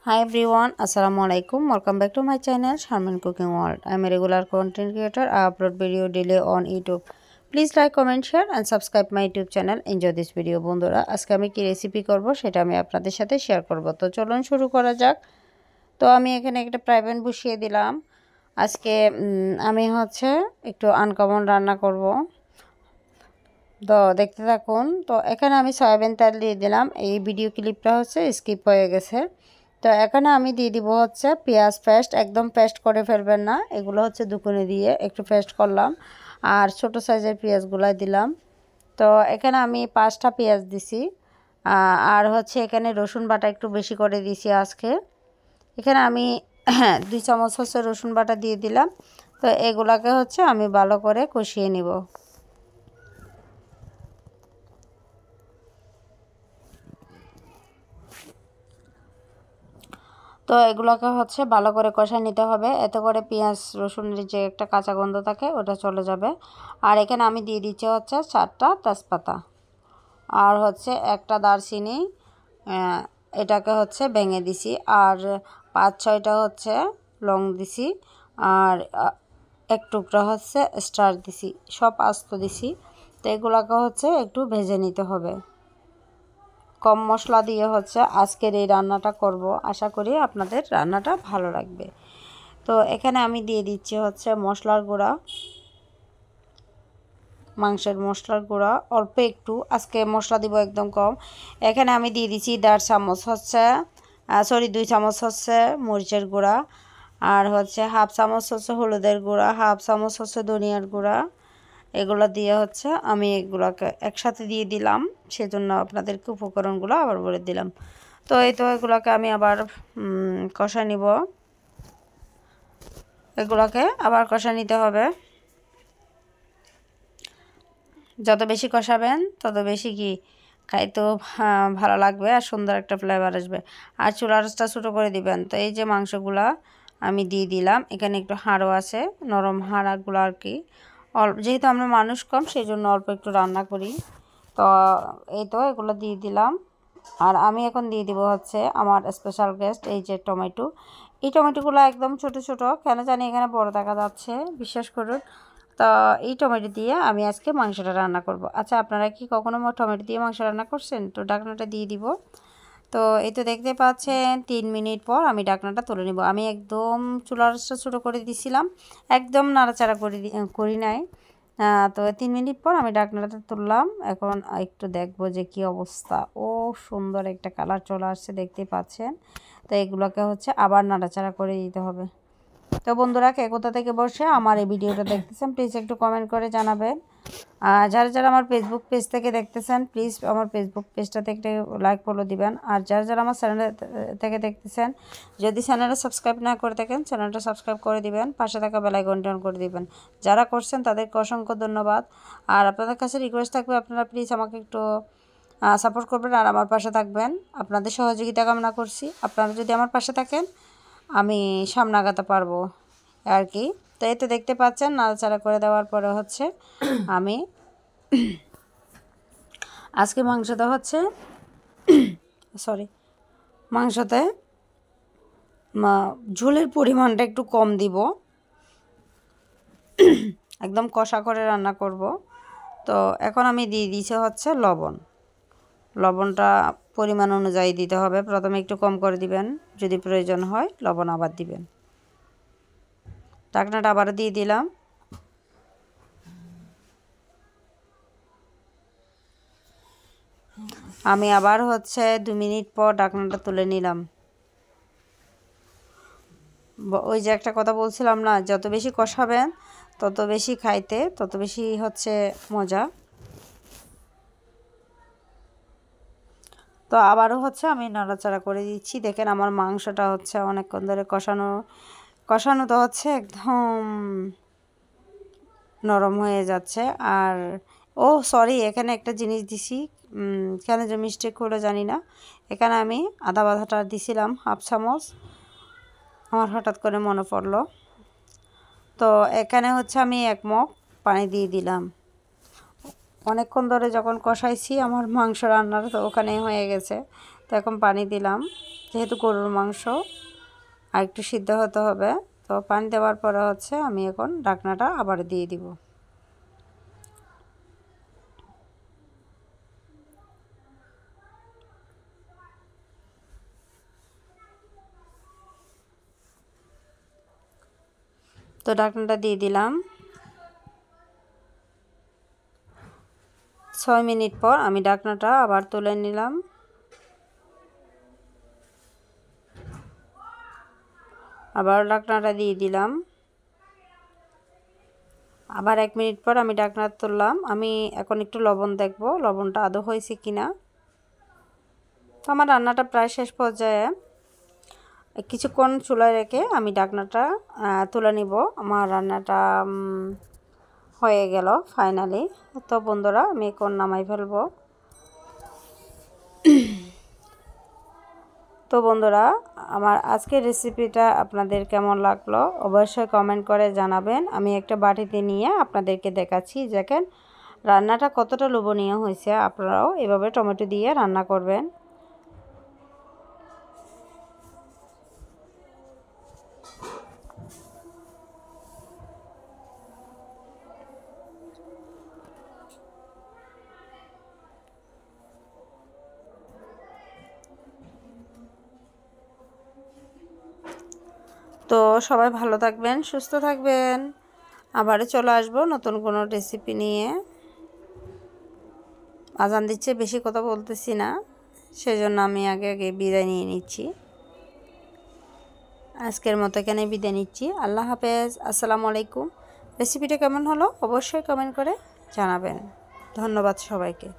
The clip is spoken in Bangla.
Hi everyone, Assalamu alaikum. Welcome back to my channel Sharmin Cooking World. I am a regular content creator. I upload video daily on YouTube. Please like, comment, share and subscribe my YouTube channel. Enjoy this video বন্ধুরা। আজকে আমি কি রেসিপি করব সেটা আমি আপনাদের সাথে শেয়ার করব। তো চলুন শুরু করা যাক। তো আমি এখানে একটা ফ্রাই প্যান বসিয়ে দিলাম। আজকে আমি একটু আনকমন রান্না করব। তো দেখতে থাকুন। তো এখানে আমি সয়াবিন তেল দিয়ে দিলাম। এই ভিডিও ক্লিপটা স্কিপ হয়ে গেছে। তো এখানে আমি দিয়ে দিব পেঁয়াজ পেস্ট, একদম পেস্ট করে ফেলবেন না, এগুলো দুকুনি দিয়ে একটু পেস্ট করলাম আর ছোট সাইজের পেঁয়াজগুলাই দিলাম। তো এখানে আমি 5টা পেঁয়াজ দিছি আর এখানে রসুন বাটা একটু বেশি করে দিছি আজকে। এখানে আমি 2 চামচ রসুন বাটা দিয়ে দিলাম। তো এগুলাকে আমি ভালো করে কষিয়ে নিব। তো এগুলোকে ভালো করে কষা নিতে হবে, এতে করে পেঁয়াজ রসুনের যে একটা কাঁচা গন্ধ থাকে ওটা চলে যাবে। আর এখানে আমি দিয়ে দিচ্ছি 4টা তেজপাতা আর একটা দারচিনি, এটাকে ভেঙে দিছি। আর 5-6টা লং দিছি আর এক টুকরা স্টার দিছি, সব আস্ত দিছি। তো এগুলোকে একটু ভেজে নিতে হবে। কম মশলা দিয়ে আজকের এই রান্নাটা করব। আশা করি আপনাদের রান্নাটা ভালো লাগবে। তো এখানে আমি দিয়ে দিচ্ছি মশলার গুঁড়া, মাংসের মশলার গুঁড়া অল্প একটু, আজকে মশলা দিব একদম কম। এখানে আমি দিয়ে দিচ্ছি 1.5 চামচ 2 চামচ মরিচের গুঁড়া আর হাফ চামচ হলুদের গুঁড়া, হাফ চামচ ধনিয়ার গুঁড়া। এগুলো দিয়ে আমি এগুলোকে একসাথে দিয়ে দিলাম, সেজন্য আপনাদেরকে উপকরণগুলো আবার বলে দিলাম। তো এই তো এগুলোকে আমি আবার কষা নিব, এগুলোকে আবার কষা নিতে হবে। যত বেশি কষাবেন তত বেশি খাইতেও ভালো লাগবে আর সুন্দর একটা ফ্লেভার আসবে। আর চুলার আঁচটা ছোটো করে দিবেন। তো এই যে মাংসগুলা আমি দিয়ে দিলাম, এখানে একটু হাড়ও আছে, নরম হাড়গুলো আর কি। যেহেতু আমরা মানুষ কম সেই জন্য অল্প একটু রান্না করি। তো এই তো এগুলো দিয়ে দিলাম। আর আমি এখন দিয়ে দিব আমার স্পেশাল গেস্ট, এই যে টমেটো। এই টমেটোগুলো একদম ছোট ছোট, কেন জানি এখানে বড় দেখা যাচ্ছে, বিশ্বাস করুন। তো এই টমেটো দিয়ে আমি আজকে মাংসটা রান্না করব। আচ্ছা, আপনারা কি কখনো টমেটো দিয়ে মাংস রান্না করছেন? তো ঢাকনাটা দিয়ে দিব। তো এই তো দেখতে পাচ্ছেন 3 মিনিট পর আমি ঢাকনাটা তুলে নিব। আমি একদম চুলার আঁচটা ছোটো করে দিছিলাম, একদম নাড়াচাড়া করি নাই। তো 3 মিনিট পর আমি ঢাকনাটা তুললাম। এখন একটু দেখব যে কি অবস্থা। ও সুন্দর একটা কালার চলে আসছে, দেখতে পাচ্ছেন। তো এগুলোকে আবার নাড়াচাড়া করে দিতে হবে। তো বন্ধুরা, কে কোথা থেকে বসে আমার এই ভিডিওটা দেখতেছেন প্লিজ একটু কমেন্ট করে জানাবেন। যারা যারা আমার ফেসবুক পেজ থেকে দেখতেছেন প্লিজ আমার ফেসবুক পেজটাতে একটা লাইক ফলো দিবেন। আর যারা যারা আমার চ্যানেল থেকে দেখতেছেন, যদি চ্যানেলটা সাবস্ক্রাইব না করে থাকেন চ্যানেলটা সাবস্ক্রাইব করে দিবেন, পাশে থাকা বেল আইকনটা অন করে দিবেন। যারা করছেন তাদেরকে অসংখ্য ধন্যবাদ। আর আপনাদের কাছে রিকোয়েস্ট থাকবে, আপনারা প্লিজ আমাকে একটু সাপোর্ট করবেন আর আমার পাশে থাকবেন। আপনাদের সহযোগিতা কামনা করছি। আপনারা যদি আমার পাশে থাকেন আমি সামনে আগাতে পারবো আর কি। তো এই তো দেখতে পাচ্ছেন নাড়াচাড়া করে দেওয়ার পরে আমি আজকে মাংসতে মাংসতে ঝোলের পরিমাণটা একটু কম দিব, একদম কষা করে রান্না করব। তো এখন আমি দিয়ে দিয়েছি লবণটা পরিমাণ অনুযায়ী দিতে হবে। প্রথমে একটু কম করে দিবেন, যদি প্রয়োজন হয় লবণ আবার দিবেন। ঢাকনাটা আবার দিয়ে দিলাম। আমি আবার 2 মিনিট পর ঢাকনাটা তুলে নিলাম। ওই যে একটা কথা বলছিলাম না, যত বেশি কষাবেন তত বেশি খাইতে তত বেশি মজা। তো আবারও আমি নাড়াচাড়া করে দিচ্ছি। দেখেন আমার মাংসটা অনেকক্ষণ ধরে কষানো তো একদম নরম হয়ে যাচ্ছে। আর সরি, এখানে একটা জিনিস দিছি, কেন যে মিস্টেক হলো জানি না। এখানে আমি আদা বাটাটা দিছিলাম হাফ চামচ, আমার হঠাৎ করে মনে পড়লো। তো এখানে আমি 1 মগ পানি দিয়ে দিলাম। অনেকক্ষণ ধরে যখন কষাইছি আমার মাংস রান্নার তো ওখানে হয়ে গেছে। তো এখন পানি দিলাম, যেহেতু গরুর মাংস আর একটু সিদ্ধ হতে হবে। তো পানি দেওয়ার পরে হচ্ছে আমি এখন ঢাকনাটা আবার দিয়ে দিব। তো ঢাকনাটা দিয়ে দিলাম। 6 মিনিট পর আমি ঢাকনাটা আবার তুলে নিলাম। আবার ঢাকনাটা দিয়ে দিলাম। আবার 1 মিনিট পর আমি ঢাকনা তুললাম। আমি এখন একটু লবণ দেখব, লবণটা আদৌ হয়েছে কিনা। তো আমার রান্নাটা প্রায় শেষ পর্যায়ে। কিছুক্ষণ চুলায় রেখে আমি ঢাকনাটা তুলে নিব। আমার রান্নাটা হয়ে গেল ফাইনালি। তো বন্ধুরা আমি এখন নামাই ফেলবো। তো বন্ধুরা আমার আজকের রেসিপিটা আপনাদের কেমন লাগলো অবশ্যই কমেন্ট করে জানাবেন। আমি একটা বাটিতে নিয়ে আপনাদেরকে দেখাচ্ছি, দেখেন রান্নাটা কতটা লোভনীয় হয়েছে। আপনারাও এভাবে টমেটো দিয়ে রান্না করবেন। তো সবাই ভালো থাকবেন, সুস্থ থাকবেন। আবারও চলে আসবো নতুন কোনো রেসিপি নিয়ে। আজান দিচ্ছে, বেশি কথা বলতেছি না, সেজন্য আমি আগে আগে বিদায় নিয়ে নিচ্ছি। আজকের মতো এখানে বিদায় নিচ্ছি। আল্লাহ হাফেজ, আসসালামু আলাইকুম। রেসিপিটা কেমন হলো অবশ্যই কমেন্ট করে জানাবেন। ধন্যবাদ সবাইকে।